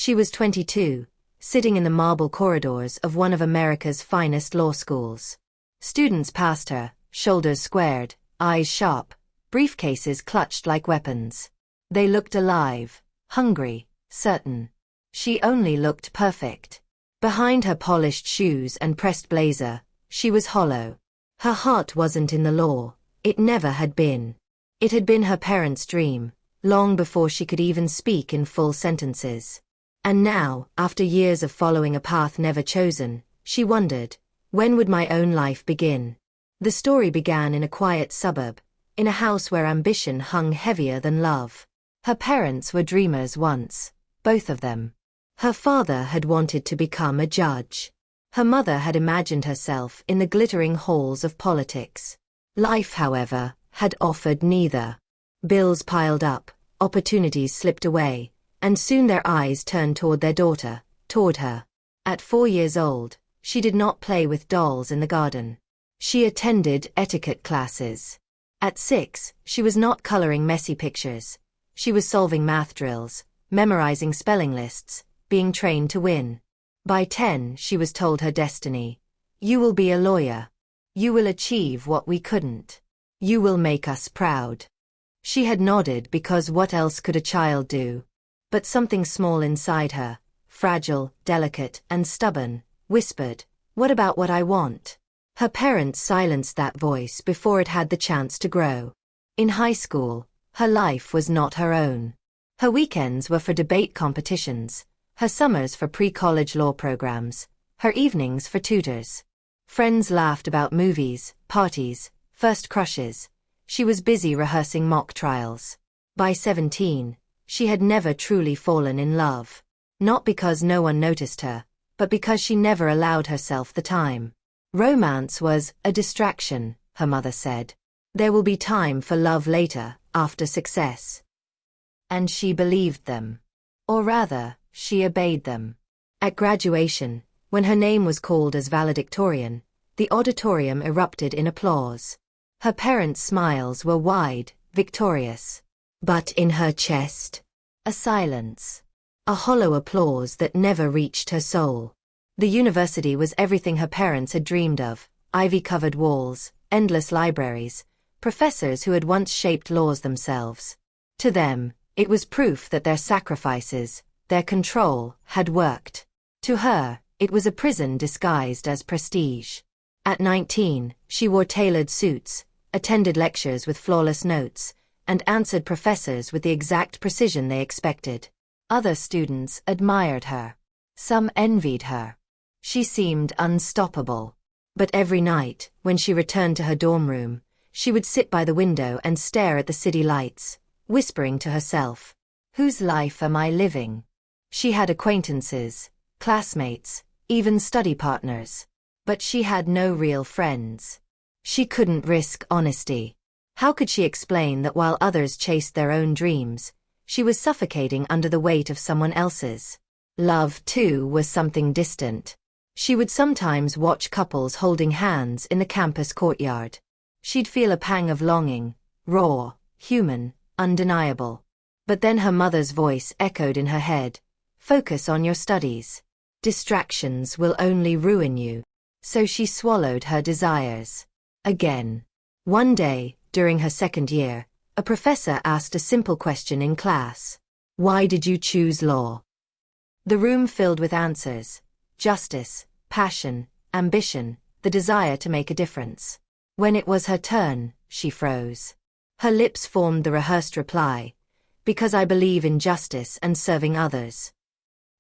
She was 22, sitting in the marble corridors of one of America's finest law schools. Students passed her, shoulders squared, eyes sharp, briefcases clutched like weapons. They looked alive, hungry, certain. She only looked perfect. Behind her polished shoes and pressed blazer, she was hollow. Her heart wasn't in the law. It never had been. It had been her parents' dream, long before she could even speak in full sentences. And now, after years of following a path never chosen, she wondered, when would my own life begin? The story began in a quiet suburb, in a house where ambition hung heavier than love. Her parents were dreamers once, both of them. Her father had wanted to become a judge. Her mother had imagined herself in the glittering halls of politics. Life, however, had offered neither. Bills piled up, opportunities slipped away, and soon their eyes turned toward their daughter, toward her. At 4 years old, she did not play with dolls in the garden. She attended etiquette classes. At 6, she was not coloring messy pictures. She was solving math drills, memorizing spelling lists, being trained to win. By 10, she was told her destiny. You will be a lawyer. You will achieve what we couldn't. You will make us proud. She had nodded because what else could a child do? But something small inside her, fragile, delicate, and stubborn, whispered, "What about what I want?" Her parents silenced that voice before it had the chance to grow. In high school, her life was not her own. Her weekends were for debate competitions, her summers for pre-college law programs, her evenings for tutors. Friends laughed about movies, parties, first crushes. She was busy rehearsing mock trials. By 17, she had never truly fallen in love. Not because no one noticed her, but because she never allowed herself the time. Romance was a distraction, her mother said. There will be time for love later, after success. And she believed them. Or rather, she obeyed them. At graduation, when her name was called as valedictorian, the auditorium erupted in applause. Her parents' smiles were wide, victorious. But in her chest, a silence. A hollow applause that never reached her soul. The university was everything her parents had dreamed of: ivy-covered walls, endless libraries, professors who had once shaped laws themselves. To them, it was proof that their sacrifices, their control, had worked. To her, it was a prison disguised as prestige. At 19, she wore tailored suits, attended lectures with flawless notes, and answered professors with the exact precision they expected. Other students admired her. Some envied her. She seemed unstoppable. But every night, when she returned to her dorm room, she would sit by the window and stare at the city lights, whispering to herself, "Whose life am I living?" She had acquaintances, classmates, even study partners. But she had no real friends. She couldn't risk honesty. How could she explain that while others chased their own dreams, she was suffocating under the weight of someone else's? Love, too, was something distant. She would sometimes watch couples holding hands in the campus courtyard. She'd feel a pang of longing, raw, human, undeniable. But then her mother's voice echoed in her head, "Focus on your studies. Distractions will only ruin you." So she swallowed her desires. Again. One day, during her second year, a professor asked a simple question in class. "Why did you choose law?" The room filled with answers: justice, passion, ambition, the desire to make a difference. When it was her turn, she froze. Her lips formed the rehearsed reply, "Because I believe in justice and serving others."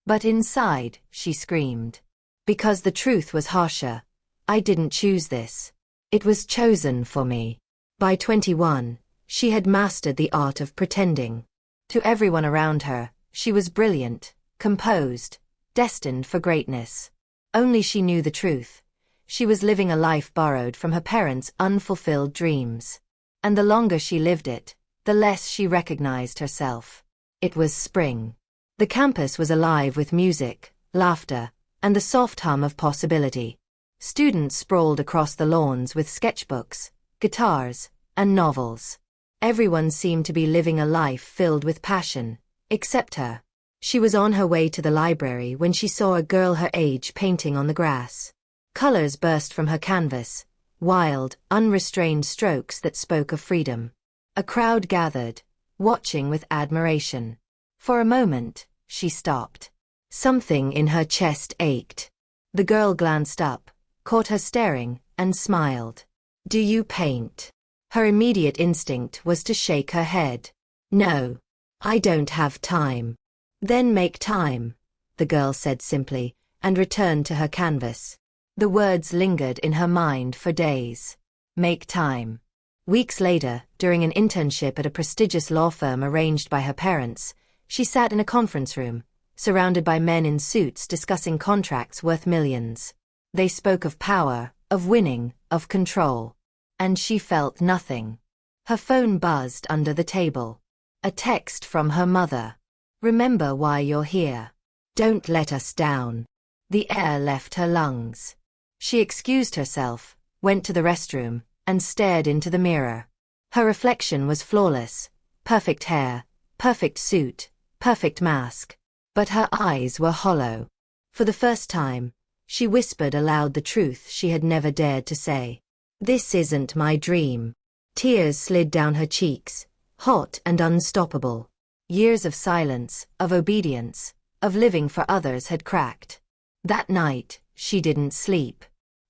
But inside, she screamed. Because the truth was harsher. I didn't choose this. It was chosen for me. By 21, she had mastered the art of pretending. To everyone around her, she was brilliant, composed, destined for greatness. Only she knew the truth. She was living a life borrowed from her parents' unfulfilled dreams. And the longer she lived it, the less she recognized herself. It was spring. The campus was alive with music, laughter, and the soft hum of possibility. Students sprawled across the lawns with sketchbooks, guitars, and novels. Everyone seemed to be living a life filled with passion, except her. She was on her way to the library when she saw a girl her age painting on the grass. Colors burst from her canvas, wild, unrestrained strokes that spoke of freedom. A crowd gathered, watching with admiration. For a moment, she stopped. Something in her chest ached. The girl glanced up, caught her staring, and smiled. "Do you paint?" Her immediate instinct was to shake her head. "No. I don't have time." "Then make time," the girl said simply, and returned to her canvas. The words lingered in her mind for days. Make time. Weeks later, during an internship at a prestigious law firm arranged by her parents, she sat in a conference room, surrounded by men in suits discussing contracts worth millions. They spoke of power, of winning, of control. And she felt nothing. Her phone buzzed under the table. A text from her mother. "Remember why you're here. Don't let us down." The air left her lungs. She excused herself, went to the restroom, and stared into the mirror. Her reflection was flawless. Perfect hair, perfect suit, perfect mask. But her eyes were hollow. For the first time, she whispered aloud the truth she had never dared to say. "This isn't my dream." Tears slid down her cheeks, hot and unstoppable. Years of silence, of obedience, of living for others had cracked. That night, she didn't sleep.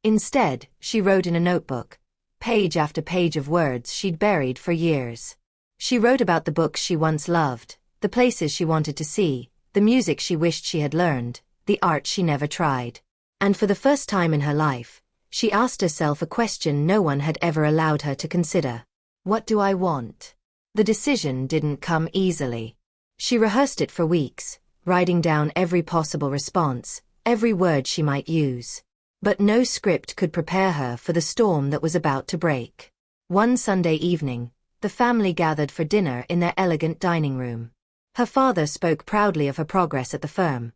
Instead, she wrote in a notebook, page after page of words she'd buried for years. She wrote about the books she once loved, the places she wanted to see, the music she wished she had learned, the art she never tried. And for the first time in her life, she asked herself a question no one had ever allowed her to consider. What do I want? The decision didn't come easily. She rehearsed it for weeks, writing down every possible response, every word she might use. But no script could prepare her for the storm that was about to break. One Sunday evening, the family gathered for dinner in their elegant dining room. Her father spoke proudly of her progress at the firm,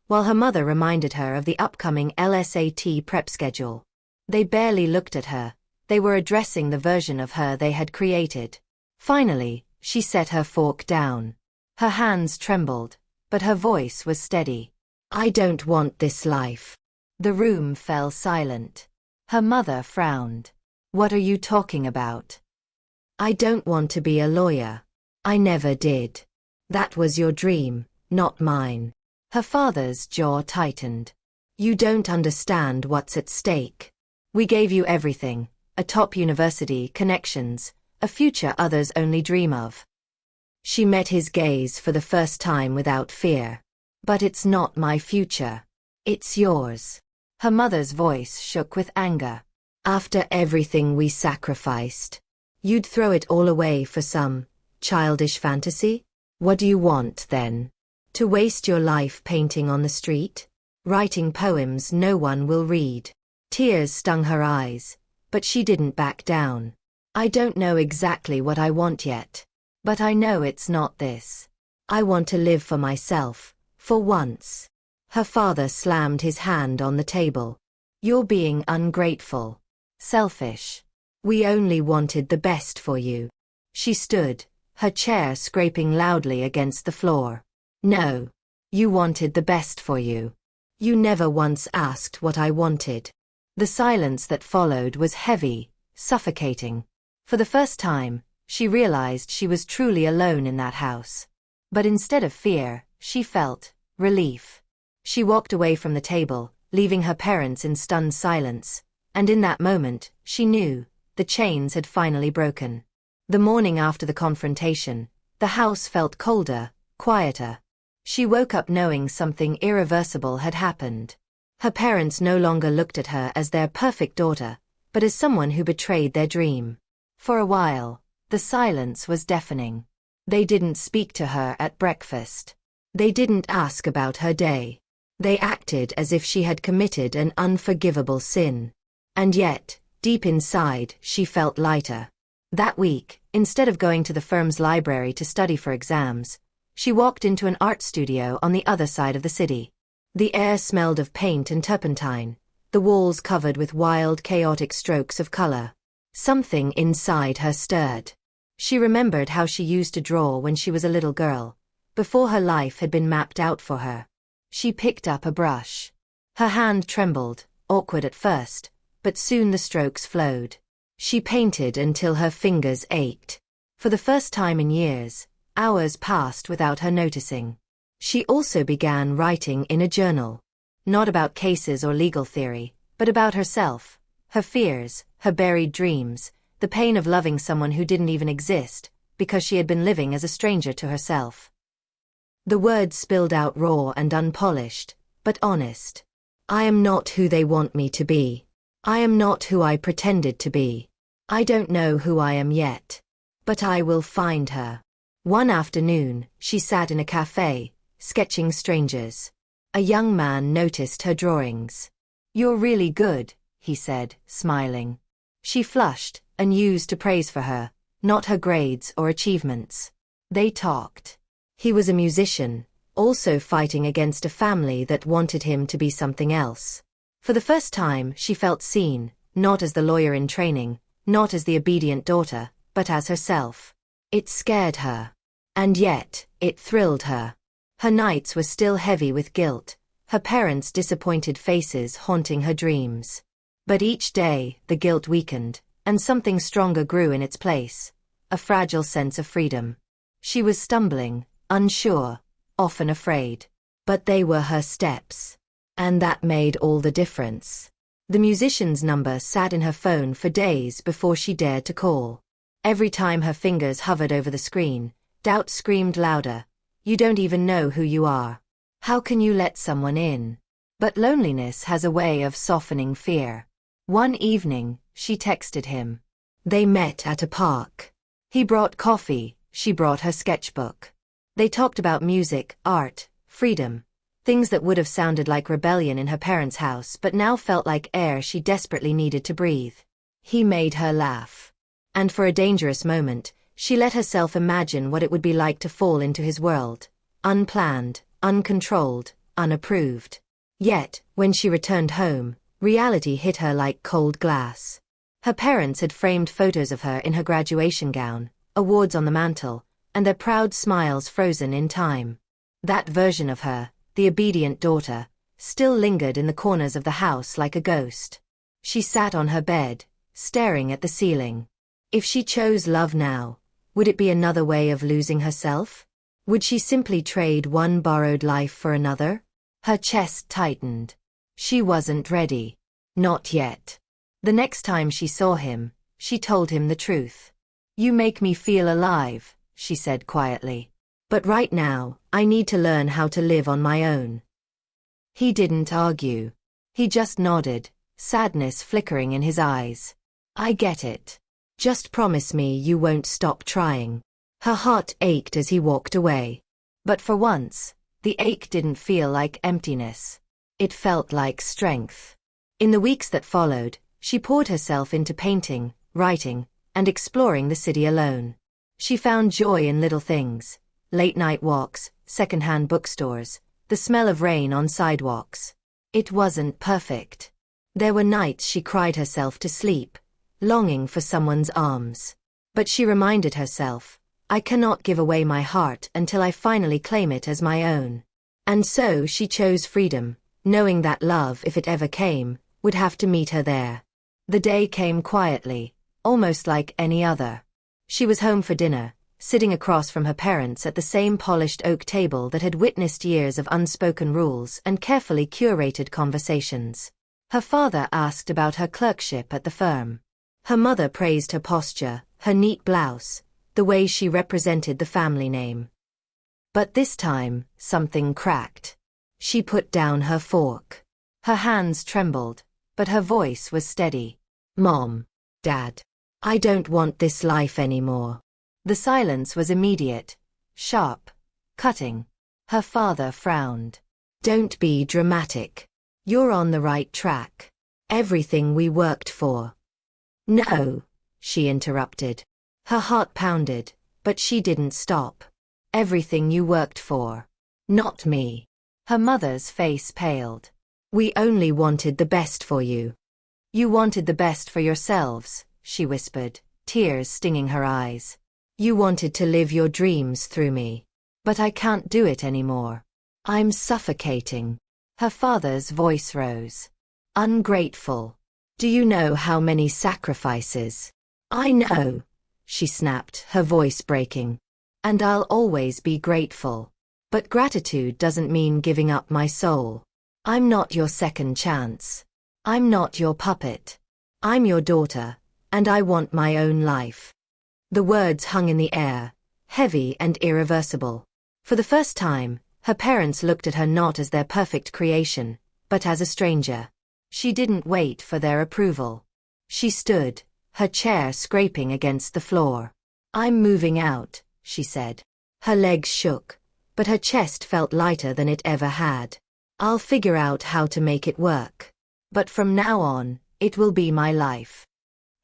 while her mother reminded her of the upcoming LSAT prep schedule. They barely looked at her. They were addressing the version of her they had created. Finally, she set her fork down. Her hands trembled, but her voice was steady. "I don't want this life." The room fell silent. Her mother frowned. "What are you talking about?" "I don't want to be a lawyer. I never did." "That was your dream, not mine." Her father's jaw tightened. "You don't understand what's at stake. We gave you everything, a top university, connections, a future others only dream of." She met his gaze for the first time without fear. "But it's not my future. It's yours." Her mother's voice shook with anger. "After everything we sacrificed, you'd throw it all away for some childish fantasy? What do you want, then? To waste your life painting on the street? Writing poems no one will read?" Tears stung her eyes, but she didn't back down. "I don't know exactly what I want yet. But I know it's not this. I want to live for myself, for once." Her father slammed his hand on the table. "You're being ungrateful. Selfish. We only wanted the best for you." She stood, her chair scraping loudly against the floor. "No. You wanted the best for you. You never once asked what I wanted." The silence that followed was heavy, suffocating. For the first time, she realized she was truly alone in that house. But instead of fear, she felt relief. She walked away from the table, leaving her parents in stunned silence, and in that moment, she knew, the chains had finally broken. The morning after the confrontation, the house felt colder, quieter. She woke up knowing something irreversible had happened. Her parents no longer looked at her as their perfect daughter, but as someone who betrayed their dream. For a while, the silence was deafening. They didn't speak to her at breakfast. They didn't ask about her day. They acted as if she had committed an unforgivable sin. And yet, deep inside, she felt lighter. That week, instead of going to the firm's library to study for exams, she walked into an art studio on the other side of the city. The air smelled of paint and turpentine, the walls covered with wild, chaotic strokes of color. Something inside her stirred. She remembered how she used to draw when she was a little girl, before her life had been mapped out for her. She picked up a brush. Her hand trembled, awkward at first, but soon the strokes flowed. She painted until her fingers ached. For the first time in years, hours passed without her noticing. She also began writing in a journal. Not about cases or legal theory, but about herself, her fears, her buried dreams, the pain of loving someone who didn't even exist, because she had been living as a stranger to herself. The words spilled out raw and unpolished, but honest. I am not who they want me to be. I am not who I pretended to be. I don't know who I am yet. But I will find her. One afternoon, she sat in a cafe, sketching strangers. A young man noticed her drawings. You're really good, he said, smiling. She flushed, unused to praise for her, not her grades or achievements. They talked. He was a musician, also fighting against a family that wanted him to be something else. For the first time, she felt seen, not as the lawyer in training, not as the obedient daughter, but as herself. It scared her. And yet, it thrilled her. Her nights were still heavy with guilt, her parents' disappointed faces haunting her dreams. But each day, the guilt weakened, and something stronger grew in its place, a fragile sense of freedom. She was stumbling, unsure, often afraid. But they were her steps. And that made all the difference. The musician's number sat in her phone for days before she dared to call. Every time her fingers hovered over the screen, doubt screamed louder. You don't even know who you are. How can you let someone in? But loneliness has a way of softening fear. One evening, she texted him. They met at a park. He brought coffee, she brought her sketchbook. They talked about music, art, freedom. Things that would have sounded like rebellion in her parents' house but now felt like air she desperately needed to breathe. He made her laugh. And for a dangerous moment, she let herself imagine what it would be like to fall into his world. Unplanned, uncontrolled, unapproved. Yet, when she returned home, reality hit her like cold glass. Her parents had framed photos of her in her graduation gown, awards on the mantel, and their proud smiles frozen in time. That version of her, the obedient daughter, still lingered in the corners of the house like a ghost. She sat on her bed, staring at the ceiling. If she chose love now, would it be another way of losing herself? Would she simply trade one borrowed life for another? Her chest tightened. She wasn't ready. Not yet. The next time she saw him, she told him the truth. You make me feel alive, she said quietly. But right now, I need to learn how to live on my own. He didn't argue. He just nodded, sadness flickering in his eyes. I get it. Just promise me you won't stop trying. Her heart ached as he walked away. But for once, the ache didn't feel like emptiness. It felt like strength. In the weeks that followed, she poured herself into painting, writing, and exploring the city alone. She found joy in little things. Late-night walks, second-hand bookstores, the smell of rain on sidewalks. It wasn't perfect. There were nights she cried herself to sleep, longing for someone's arms. But she reminded herself, I cannot give away my heart until I finally claim it as my own. And so she chose freedom, knowing that love, if it ever came, would have to meet her there. The day came quietly, almost like any other. She was home for dinner, sitting across from her parents at the same polished oak table that had witnessed years of unspoken rules and carefully curated conversations. Her father asked about her clerkship at the firm. Her mother praised her posture, her neat blouse, the way she represented the family name. But this time, something cracked. She put down her fork. Her hands trembled, but her voice was steady. Mom, Dad, I don't want this life anymore. The silence was immediate, sharp, cutting. Her father frowned. Don't be dramatic. You're on the right track. Everything we worked for. No, she interrupted. Her heart pounded, but she didn't stop. Everything you worked for. Not me. Her mother's face paled. We only wanted the best for you. You wanted the best for yourselves, she whispered, tears stinging her eyes. You wanted to live your dreams through me. But I can't do it anymore. I'm suffocating. Her father's voice rose. Ungrateful. Do you know how many sacrifices? I know, she snapped, her voice breaking. And I'll always be grateful. But gratitude doesn't mean giving up my soul. I'm not your second chance. I'm not your puppet. I'm your daughter, and I want my own life. The words hung in the air, heavy and irreversible. For the first time, her parents looked at her not as their perfect creation, but as a stranger. She didn't wait for their approval. She stood, her chair scraping against the floor. I'm moving out, she said. Her legs shook, but her chest felt lighter than it ever had. I'll figure out how to make it work. But from now on, it will be my life.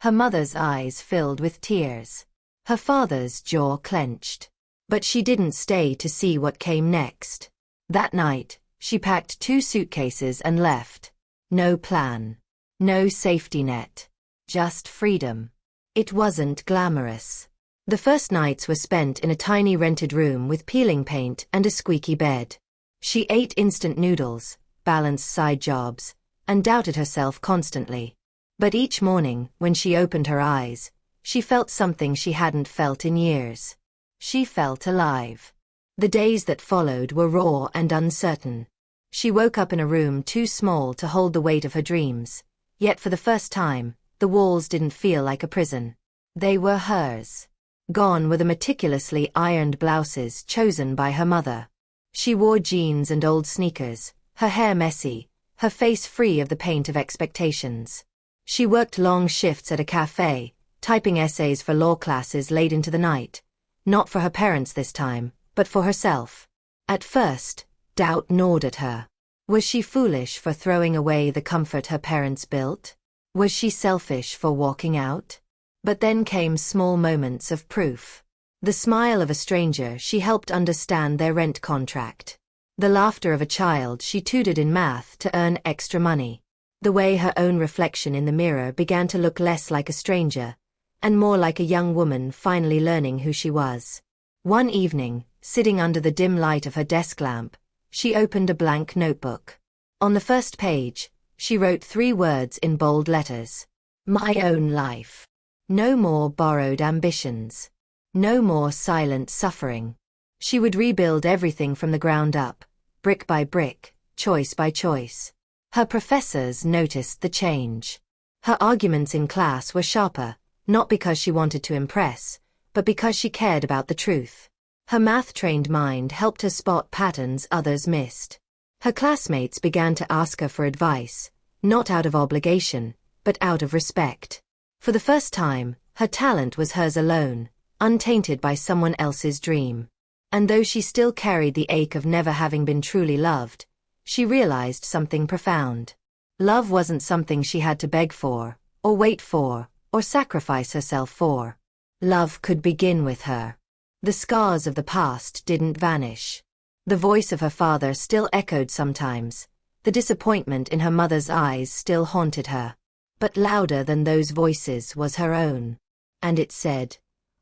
Her mother's eyes filled with tears. Her father's jaw clenched. But she didn't stay to see what came next. That night, she packed 2 suitcases and left. No plan. No safety net. Just freedom. It wasn't glamorous. The first nights were spent in a tiny rented room with peeling paint and a squeaky bed. She ate instant noodles, balanced side jobs, and doubted herself constantly. But each morning, when she opened her eyes, she felt something she hadn't felt in years. She felt alive. The days that followed were raw and uncertain. She woke up in a room too small to hold the weight of her dreams, yet for the first time, the walls didn't feel like a prison. They were hers. Gone were the meticulously ironed blouses chosen by her mother. She wore jeans and old sneakers, her hair messy, her face free of the paint of expectations. She worked long shifts at a cafe, typing essays for law classes late into the night. Not for her parents this time, but for herself. At first, doubt gnawed at her. Was she foolish for throwing away the comfort her parents built? Was she selfish for walking out? But then came small moments of proof. The smile of a stranger she helped understand their rent contract. The laughter of a child she tutored in math to earn extra money. The way her own reflection in the mirror began to look less like a stranger, and more like a young woman finally learning who she was. One evening, sitting under the dim light of her desk lamp, she opened a blank notebook. On the first page, she wrote 3 words in bold letters. My own life. No more borrowed ambitions. No more silent suffering. She would rebuild everything from the ground up, brick by brick, choice by choice. Her professors noticed the change. Her arguments in class were sharper, not because she wanted to impress, but because she cared about the truth. Her math-trained mind helped her spot patterns others missed. Her classmates began to ask her for advice, not out of obligation, but out of respect. For the first time, her talent was hers alone, untainted by someone else's dream. And though she still carried the ache of never having been truly loved, she realized something profound. Love wasn't something she had to beg for, or wait for, or sacrifice herself for. Love could begin with her. The scars of the past didn't vanish. The voice of her father still echoed sometimes. The disappointment in her mother's eyes still haunted her. But louder than those voices was her own. And it said,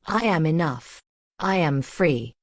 I am enough. I am free.